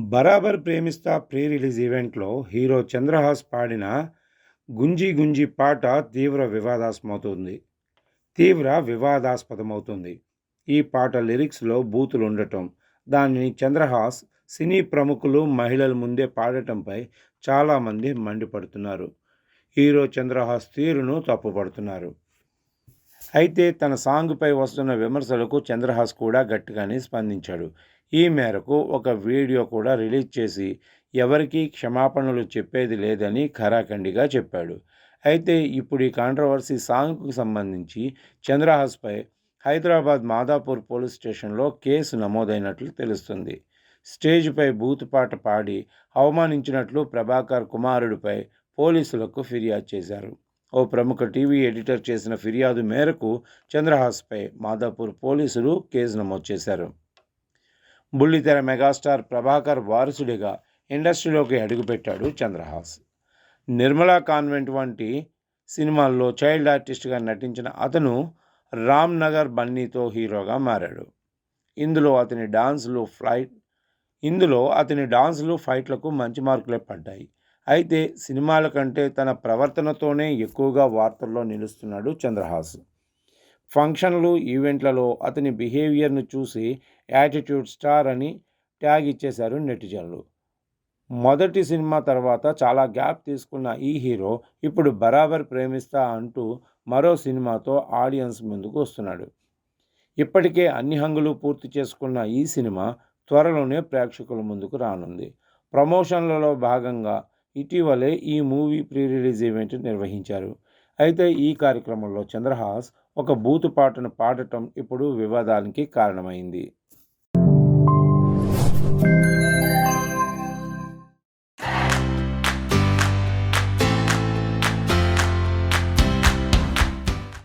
'బరాబర్ ప్రేమిస్తా' pre release ఈవెంట్‌లో hero Chandrahas పాడిన 'గుంజీ గుంజీ' పాట తీవ్ర వివాదాస్పదమవుతుంది. ఈ పాట లిరిక్స్‌లో బూతులుండటం, దానిని చంద్రహాస్ సినీ ప్రముఖులు, మహిళల ముందే పాడటంపై చాలామంది మండిపడుతున్నారు. హీరో చంద్రహాస్ తీరును తప్పుపడుతున్నారు. అయితే తన సాంగ్‌పై వస్తున్న విమర్శలకు చంద్రహాస్ కూడా గట్టిగానే స్పందించాడు. ఈ మేరకు ఒక వీడియో కూడా రిలీజ్ చేసి ఎవరికీ క్షమాపణలు చెప్పేది లేదని ఖరాఖండిగా చెప్పాడు. అయితే ఇప్పుడు ఈ కాంట్రవర్సీ సాంగ్‌కు సంబంధించి చంద్రహాస్‌పై హైదరాబాద్ మాదాపూర్ పోలీస్ స్టేషన్లో కేసు నమోదైనట్లు తెలుస్తుంది. స్టేజ్‌పై బూతు పాట పాడి అవమానించినట్లు ప్రభాకర్ కుమారుడిపై పోలీసులకు ఫిర్యాదు చేశారు. ఓ ప్రముఖ టీవీ ఎడిటర్ చేసిన ఫిర్యాదు మేరకు చంద్రహాస్పై మాదాపూర్ పోలీసులు కేసు నమోదు చేశారు. బుల్లితెర మెగాస్టార్ ప్రభాకర్ వారసుడిగా ఇండస్ట్రీలోకి అడుగుపెట్టాడు చంద్రహాస్. 'నిర్మలా కాన్వెంట్' వంటి సినిమాల్లో చైల్డ్ ఆర్టిస్ట్గా నటించిన అతను 'రామ్ నగర్ బన్నీ'తో హీరోగా మారాడు. ఇందులో అతని డాన్సులు, ఫైట్లకు మంచి మార్కులే పడ్డాయి. అయితే సినిమాల కంటే తన ప్రవర్తనతోనే ఎక్కువగా వార్తల్లో నిలుస్తున్నాడు చంద్రహాస్. ఫంక్షన్లు, ఈవెంట్లలో అతని బిహేవియర్ను చూసి యాటిట్యూడ్ స్టార్ అని ట్యాగ్ ఇచ్చేశారు నెటిజన్లు. మొదటి సినిమా తర్వాత చాలా గ్యాప్ తీసుకున్న ఈ హీరో ఇప్పుడు 'బరాబర్ ప్రేమిస్తా' అంటూ మరో సినిమాతో ఆడియన్స్ ముందుకు వస్తున్నాడు. ఇప్పటికే అన్ని హంగులు పూర్తి చేసుకున్న ఈ సినిమా త్వరలోనే ప్రేక్షకుల ముందుకు రానుంది. ప్రమోషన్లలో భాగంగా ఇటీవలే ఈ మూవీ ప్రీ రిలీజ్ ఈవెంట్ నిర్వహించారు. అయితే ఈ కార్యక్రమంలో చంద్రహాస్ ఒక బూతు పాటను పాడటం ఇప్పుడు వివాదానికి కారణమైంది.